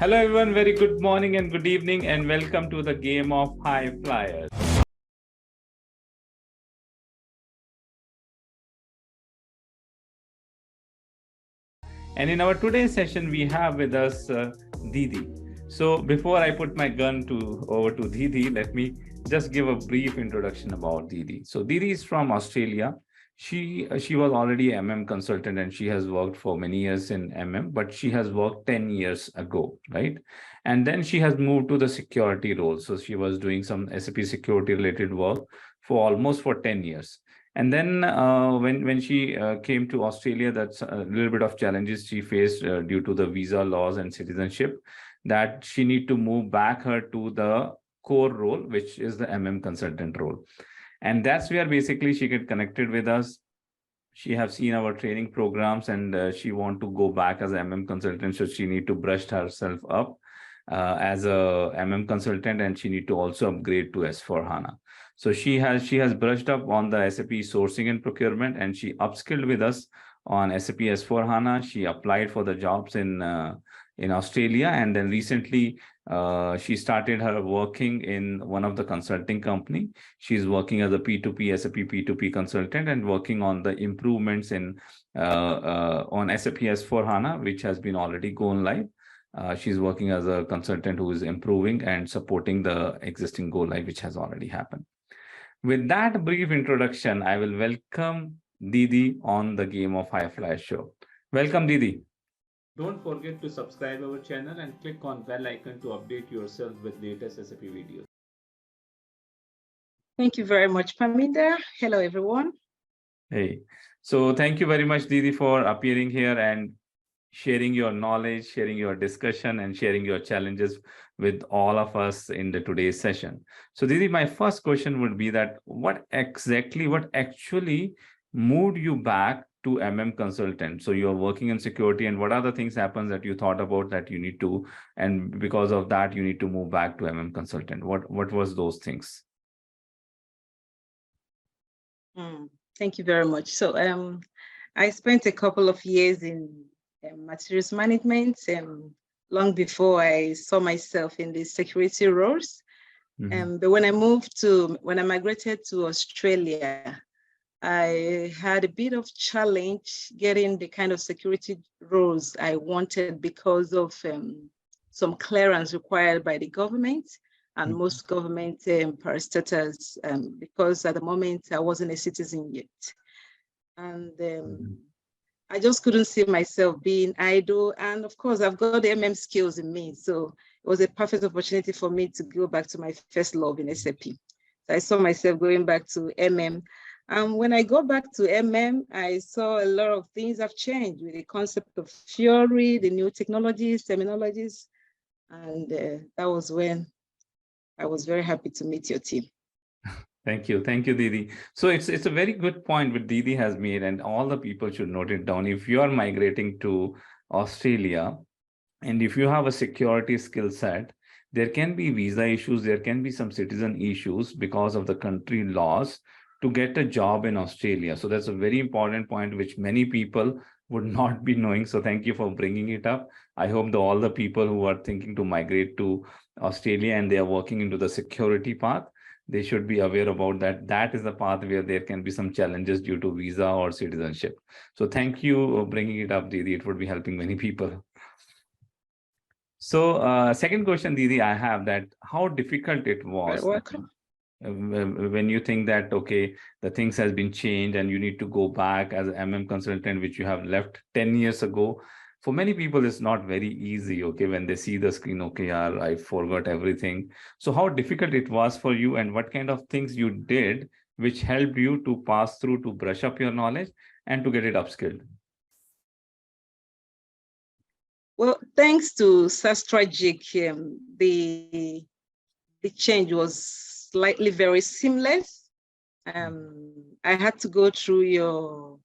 Hello everyone, very good morning and good evening and welcome to the game of High Flyers. And in our today's session, we have with us Didi. So before I put my gun over to Didi, let me just give a brief introduction about Didi. So Didi is from Australia. She was already an MM consultant and she has worked for many years in MM, but she has worked 10 years ago, right? And then she has moved to the security role. So she was doing some SAP security related work for almost for 10 years. And then when she came to Australia, that's a little bit of challenges she faced due to the visa laws and citizenship, that she need to move back her to the core role, which is the MM consultant role. And that's where basically she get connected with us. She have seen our training programs and she want to go back as an MM consultant. So she need to brush herself up as a MM consultant, and she need to also upgrade to S4HANA. So she has brushed up on the SAP sourcing and procurement, and she upskilled with us on SAP S4HANA. She applied for the jobs in Australia, and then recently she started her working in one of the consulting company. She's working as a P2P SAP P2P consultant and working on the improvements in on SAP S4HANA, which has been already gone live. She's working as a consultant who is improving and supporting the existing go live, which has already happened. With that brief introduction, I will welcome Didi on the Game of High Fly show. Welcome, Didi. Don't forget to subscribe our channel and click on bell icon to update yourself with latest SAP videos. Thank you very much, Pamita. Hello, everyone. Hey, so thank you very much, Didi, for appearing here and sharing your knowledge, sharing your discussion, and sharing your challenges with all of us in the today's session. So Didi, my first question would be that what actually moved you back to MM consultant? So you're working in security, and what are the things happens that you thought about that you need to, and because of that, you need to move back to MM consultant? What was those things? Thank you very much. So I spent a couple of years in materials management long before I saw myself in the security roles. But when I migrated to Australia, I had a bit of challenge getting the kind of security roles I wanted because of some clearance required by the government and most government parastatals, because at the moment I wasn't a citizen yet. And I just couldn't see myself being idle. And of course, I've got the MM skills in me. So it was a perfect opportunity for me to go back to my first love in SAP. So I saw myself going back to MM. And when I go back to MM, I saw a lot of things have changed with the concept of theory, the new technologies, terminologies. And that was when I was very happy to meet your team. Thank you, Didi. So it's a very good point what Didi has made, and all the people should note it down. If you are migrating to Australia, and if you have a security skill set, there can be visa issues, there can be some citizen issues because of the country laws to get a job in Australia. So that's a very important point which many people would not be knowing. So thank you for bringing it up. I hope all the people who are thinking to migrate to Australia and they are working into the security path, they should be aware about that. That is the path where there can be some challenges due to visa or citizenship. So thank you for bringing it up, Didi. It would be helping many people. So second question, Didi, I have that how difficult it was when you think that, okay, the things has been changed and you need to go back as an MM consultant, which you have left 10 years ago. For many people, it's not very easy, okay, when they see the screen, okay, I forgot everything. So how difficult it was for you, and what kind of things you did which helped you to pass through, to brush up your knowledge and to get it upskilled? Well, thanks to Sastrageek, the change was slightly very seamless. I had to go through your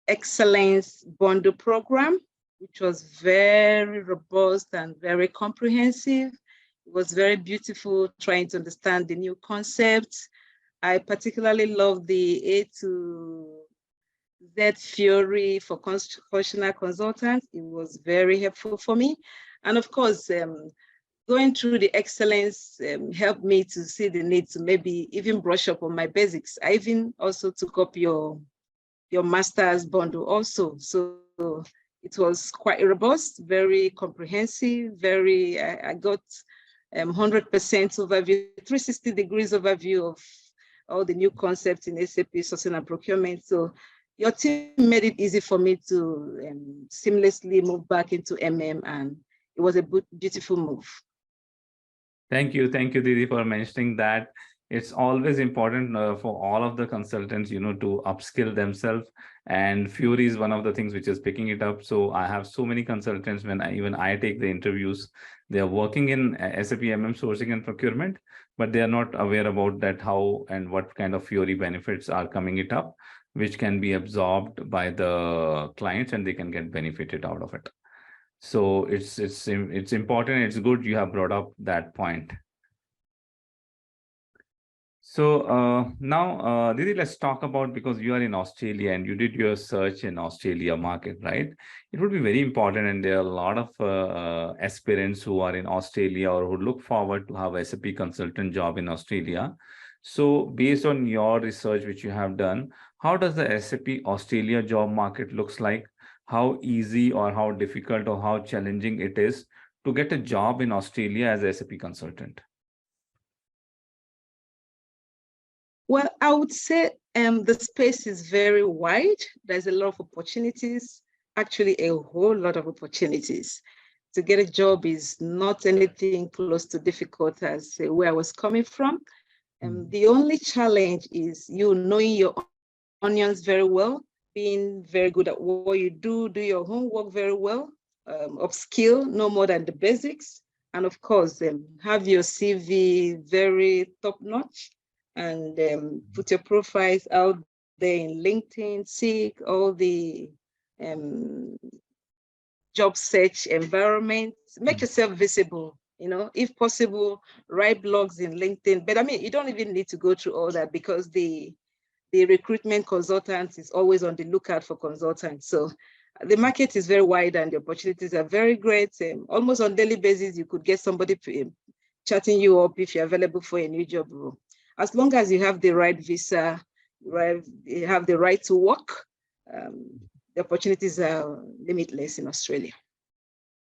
excellence bundle program, which was very robust and very comprehensive. It was very beautiful trying to understand the new concepts. I particularly love the A to Z theory for functional consultants. It was very helpful for me. And of course, going through the excellence helped me to see the need to maybe even brush up on my basics. I even also took up your master's bundle also. So it was quite robust, very comprehensive, I got 100% overview, 360 degrees overview of all the new concepts in SAP sourcing and procurement. So your team made it easy for me to seamlessly move back into MM, and it was a beautiful move. Thank you, Didi, for mentioning that. It's always important for all of the consultants, to upskill themselves. And Fury is one of the things which is picking it up. So I have so many consultants when even I take the interviews, they are working in SAP MM sourcing and procurement, but they are not aware about that how and what kind of Fury benefits are coming it up, which can be absorbed by the clients and they can get benefited out of it. So it's important. It's good you have brought up that point. So now, Didi, let's talk about, because you are in Australia and you did your search in Australia market, right? It would be very important, and there are a lot of aspirants who are in Australia or who look forward to have a SAP consultant job in Australia. So based on your research which you have done, how does the SAP Australia job market looks like? How easy or how difficult or how challenging it is to get a job in Australia as a SAP consultant? Well, I would say the space is very wide. There's a lot of opportunities, actually a whole lot of opportunities. To get a job is not anything close to difficult as where I was coming from. The only challenge is you knowing your onions very well, being very good at what you do your homework very well, upskill no more than the basics, and of course, have your CV very top-notch, and put your profiles out there in LinkedIn, Seek, all the job search environment. Make yourself visible, if possible, write blogs in LinkedIn. But I mean, you don't even need to go through all that, because the recruitment consultant is always on the lookout for consultants. So the market is very wide and the opportunities are very great. Almost on a daily basis, you could get somebody chatting you up if you're available for a new job role. As long as you have the right visa, you have the right to work, the opportunities are limitless in Australia.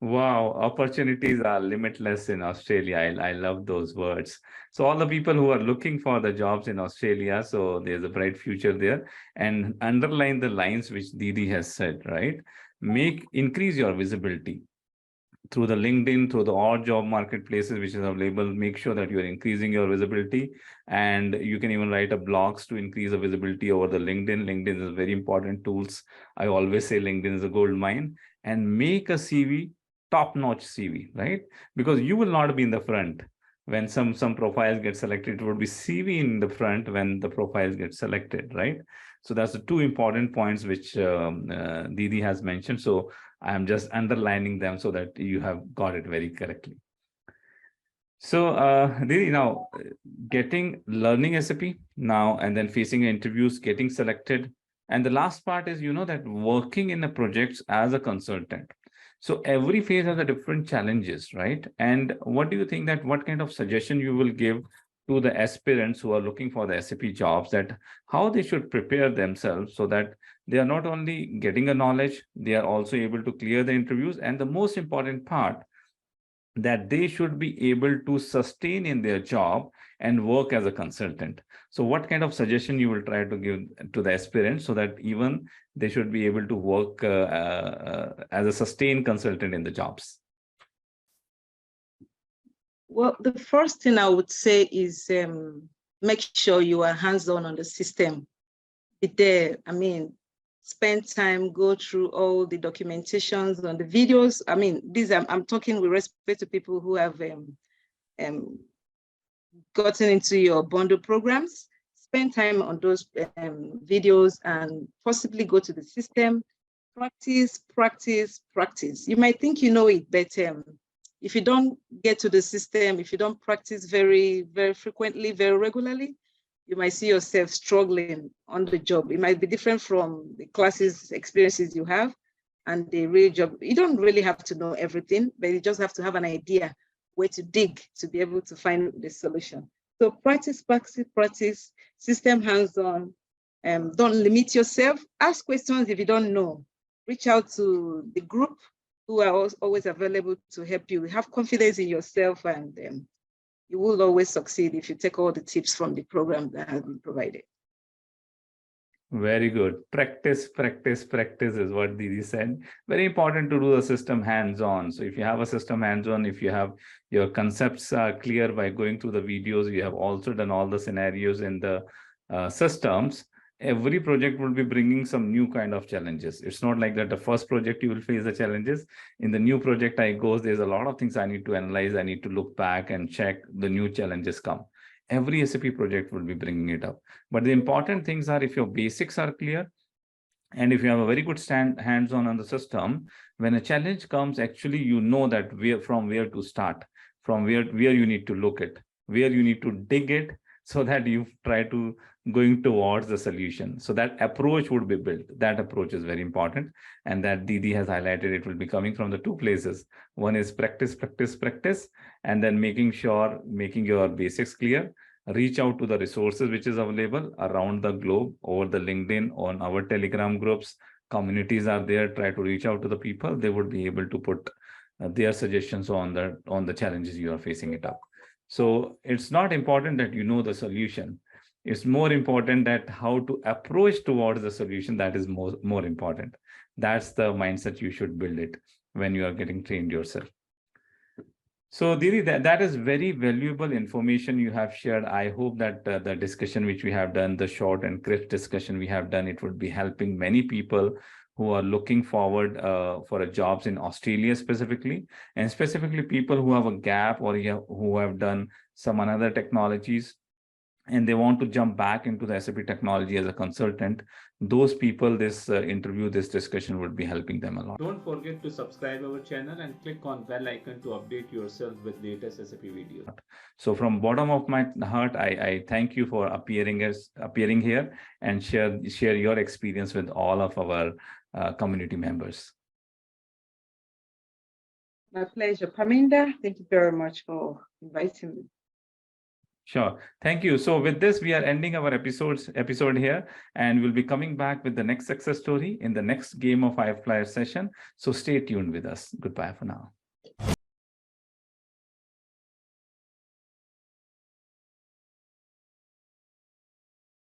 Wow, opportunities are limitless in Australia. I love those words. So all the people who are looking for the jobs in Australia, so there's a bright future there. And underline the lines which Didi has said, right? Increase your visibility through the LinkedIn, through the all job marketplaces which is available. Make sure that you're increasing your visibility, and you can even write a blogs to increase the visibility over the LinkedIn. LinkedIn is a very important tools. I always say LinkedIn is a gold mine. And make a CV, top-notch CV, right? Because you will not be in the front when some profiles get selected. It would be CV in the front when the profiles get selected, right? So that's the two important points which Didi has mentioned. So I'm just underlining them so that you have got it very correctly. So Didi, now learning SAP now, and then facing interviews, getting selected. And the last part is, that working in the projects as a consultant. So every phase has a different challenges, right? And what do you think that what kind of suggestion you will give to the aspirants who are looking for the SAP jobs, that how they should prepare themselves so that they are not only getting a knowledge, they are also able to clear the interviews. And the most important part, that they should be able to sustain in their job and work as a consultant. So what kind of suggestion you will try to give to the aspirants so that even they should be able to work as a sustained consultant in the jobs? Well, the first thing I would say is make sure you are hands-on on the system. Be there. I mean, spend time, go through all the documentations on the videos. I mean, I'm talking with respect to people who have gotten into your bundle programs. Spend time on those videos and possibly go to the system. Practice, practice, practice. You might think you know it, but if you don't get to the system, if you don't practice very, very frequently, very regularly, you might see yourself struggling on the job. It might be different from the classes experiences you have, and the real job. You don't really have to know everything, but you just have to have an idea where to dig to be able to find the solution. So practice, practice, practice, system hands-on. Don't limit yourself. Ask questions if you don't know. Reach out to the group who are always available to help you. Have confidence in yourself, and you will always succeed if you take all the tips from the program that has been provided. Very good. Practice, practice, practice is what Didi said. Very important to do the system hands-on. So if you have a system hands-on, if you have your concepts clear by going through the videos, you have also done all the scenarios in the systems, every project will be bringing some new kind of challenges. It's not like that the first project you will face the challenges. In the new project I go, there's a lot of things I need to analyze. I need to look back and check the new challenges come. Every SAP project will be bringing it up. But the important things are if your basics are clear, and if you have a very good hands-on on the system, when a challenge comes, actually, you know that from where to start, from where you need to look at, where you need to dig it, so that you try to going towards the solution. So that approach would be built. That approach is very important. And that Didi has highlighted, it will be coming from the two places. One is practice, practice, practice, and then making your basics clear. Reach out to the resources which is available around the globe, over the LinkedIn, on our Telegram groups. Communities are there. Try to reach out to the people. They would be able to put their suggestions on the challenges you are facing it up. So it's not important that you know the solution. It's more important that how to approach towards the solution. That is more important. That's the mindset you should build it when you are getting trained yourself. So Didi, that is very valuable information you have shared. I hope that the discussion which we have done, the short and crisp discussion we have done, it would be helping many people who are looking forward for jobs in Australia specifically, and specifically people who have a gap or who have done some other technologies, and they want to jump back into the SAP technology as a consultant. Those people, this interview, this discussion would be helping them a lot. Don't forget to subscribe our channel and click on bell icon to update yourself with latest SAP videos. So from bottom of my heart, I thank you for appearing here and share your experience with all of our community members. My pleasure, Paminda. Thank you very much for inviting me. Sure. Thank you. So with this, we are ending our episode here, and we'll be coming back with the next success story in the next Game of Firefly session. So stay tuned with us. Goodbye for now.